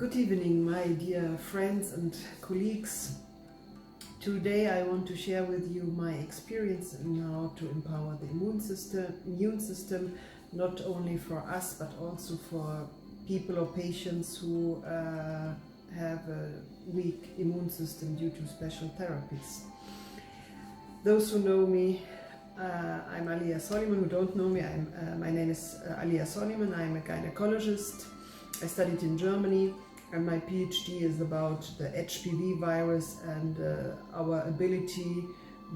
Good evening, my dear friends and colleagues. Today I want to share with you my experience in how to empower the immune system, not only for us but also for people or patients who have a weak immune system due to special therapies. Those who know me, I'm Alia Soliman. Who don't know me, my name is Alia Soliman. I'm a gynecologist. I studied in Germany, and my PhD is about the HPV virus and our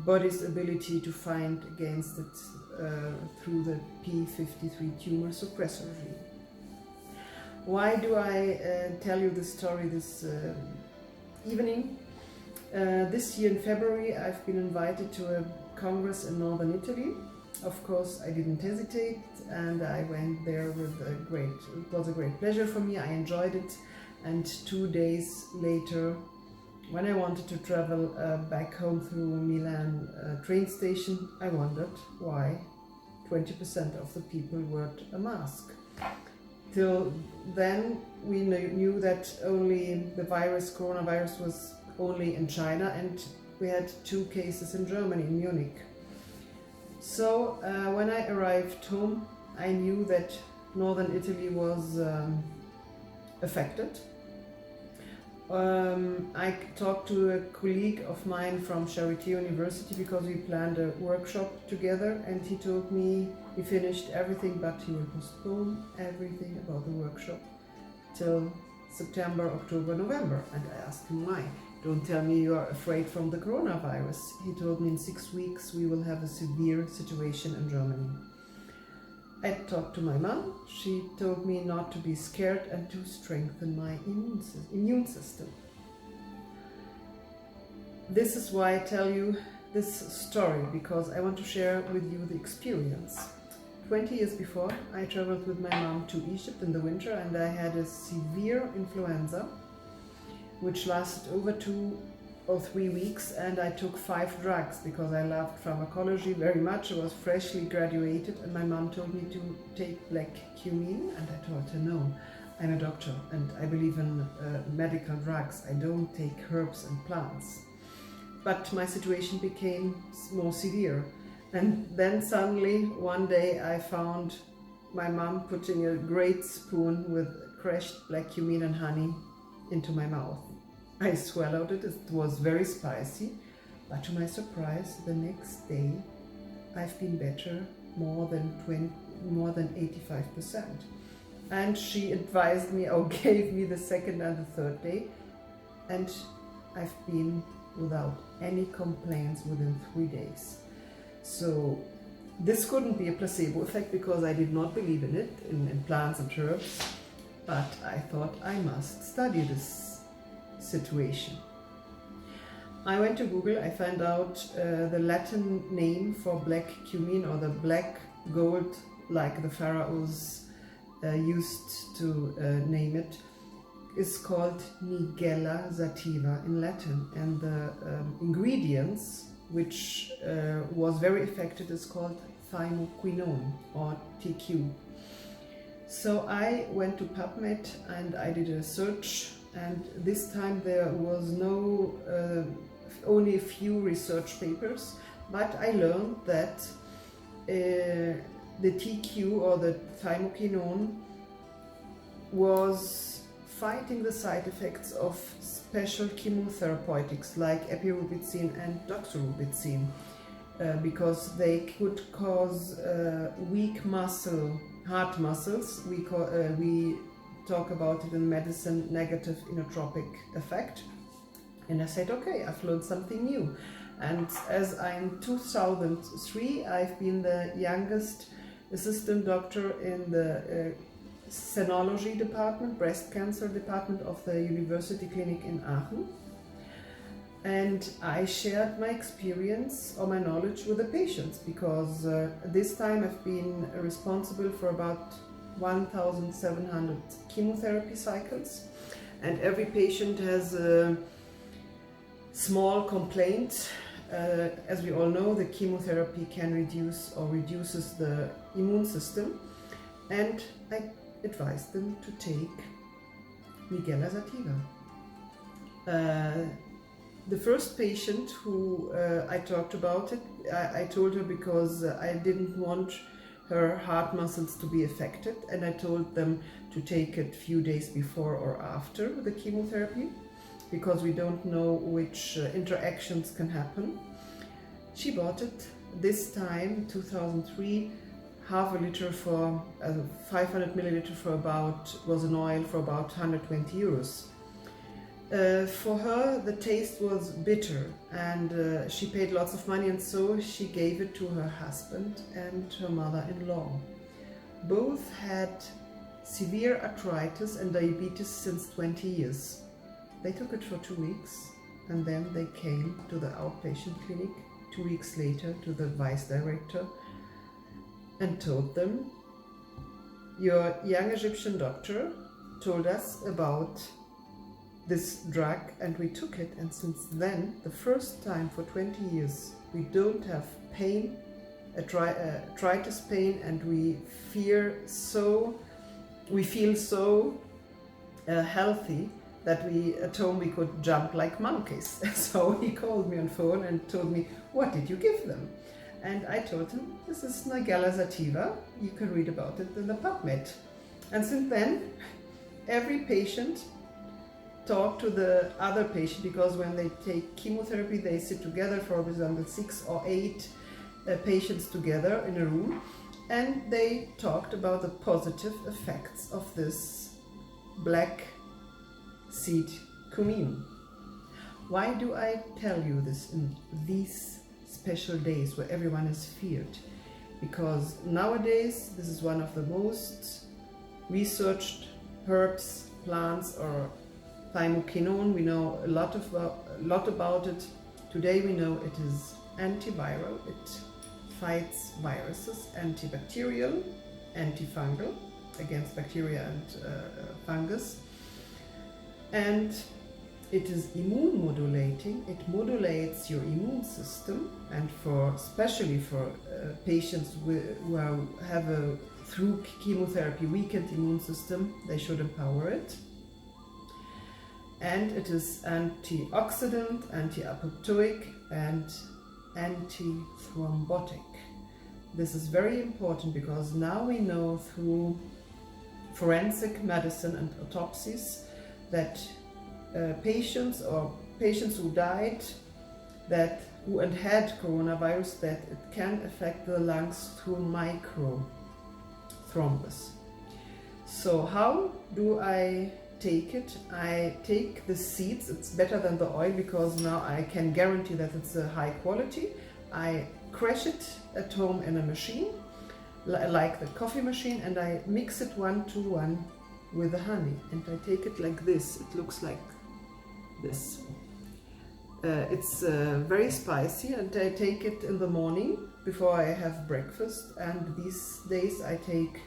body's ability to fight against it through the P53 tumor suppressor gene. Why do I tell you this story this evening? This year in February I've been invited to a congress in northern Italy. Of course, I didn't hesitate and I went there with it was a great pleasure for me. I enjoyed it, and 2 days later, when I wanted to travel back home through Milan train station, I wondered why 20% of the people wore a mask. Till then, we knew that only the coronavirus was only in China, and we had 2 cases in Germany, in Munich. So when I arrived home, I knew that northern Italy was affected. I talked to a colleague of mine from Charité University because we planned a workshop together, and he told me he finished everything but he will postpone everything about the workshop till September, October, November. And I asked him why. Don't tell me you are afraid from the coronavirus. He told me in 6 weeks we will have a severe situation in Germany. I talked to my mom. She told me not to be scared and to strengthen my immune system. This is why I tell you this story, because I want to share with you the experience. 20 years before, I traveled with my mom to Egypt in the winter, and I had a severe influenza which lasted over 2 or 3 weeks, and I took 5 drugs because I loved pharmacology very much. I was freshly graduated, and my mom told me to take black cumin, and I told her no, I'm a doctor and I believe in medical drugs. I don't take herbs and plants. But my situation became more severe, and then suddenly one day I found my mom putting a great spoon with crushed black cumin and honey into my mouth. I swallowed it. It was very spicy, but to my surprise, the next day I've been better more than 85%. And she advised me or gave me the second and the third day, and I've been without any complaints within 3 days. So this couldn't be a placebo effect because I did not believe in it, in plants and herbs, but I thought I must study this situation. I went to Google. I found out the Latin name for black cumin, or the black gold, like the pharaohs used to name it, is called Nigella Sativa in Latin, and the ingredients which was very effective is called thymoquinone, or TQ. So I went to PubMed and I did a search, and this time there was only a few research papers, but I learned that the TQ, or the thymoquinone, was fighting the side effects of special chemotherapeutics like epirubicin and doxorubicin, because they could cause weak heart muscles. We talk about it in medicine, negative inotropic effect. And I said, okay, I've learned something new. And as I'm 2003, I've been the youngest assistant doctor in the senology department, breast cancer department of the University Clinic in Aachen. And I shared my experience or my knowledge with the patients, because this time I've been responsible for about 1,700 chemotherapy cycles, and every patient has a small complaint. As we all know, the chemotherapy can reduces the immune system, and I advised them to take Nigella Sativa. The first patient who I talked about it, I told her because I didn't want her heart muscles to be affected, and I told them to take it a few days before or after the chemotherapy, because we don't know which interactions can happen. She bought it this time, 2003, half a liter for 500 milliliter for about, was an oil for about 120 euros. For her, the taste was bitter, and she paid lots of money, and so she gave it to her husband and her mother-in-law. Both had severe arthritis and diabetes since 20 years. They took it for 2 weeks, and then they came to the outpatient clinic 2 weeks later to the vice director and told them, "Your young Egyptian doctor told us about this drug and we took it, and since then, the first time for 20 years, we don't have pain, arthritis pain, and we feel so healthy that we at home we could jump like monkeys." So he called me on phone and told me, "What did you give them?" And I told him, "This is Nigella Sativa. You can read about it in the PubMed." And since then, every patient talk to the other patient, because when they take chemotherapy, they sit together, for example, 6 or 8 patients together in a room, and they talked about the positive effects of this black seed cumin. Why do I tell you this in these special days where everyone is feared? Because nowadays this is one of the most researched herbs, plants, or thymoquinone. We know a lot about it. Today we know it is antiviral. It fights viruses, antibacterial, antifungal, against bacteria and fungus. And it is immune modulating. It modulates your immune system, and especially for patients who have through chemotherapy weakened immune system, they should empower it. And it is antioxidant, anti-apoptotic, and antithrombotic. This is very important because now we know through forensic medicine and autopsies that patients who died who had coronavirus, that it can affect the lungs through microthrombus. So how do I take it? I take the seeds. It's better than the oil because now I can guarantee that it's a high quality. I crush it at home in a machine, like the coffee machine, and I mix it 1-to-1 with the honey, and I take it like this. It looks like this. It's very spicy, and I take it in the morning before I have breakfast, and these days I take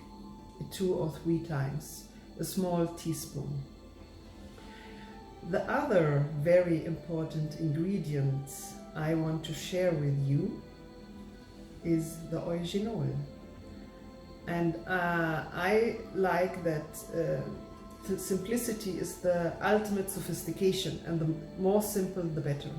it 2 or 3 times, a small teaspoon. The other very important ingredient I want to share with you is the original. And I like that simplicity is the ultimate sophistication, and the more simple the better.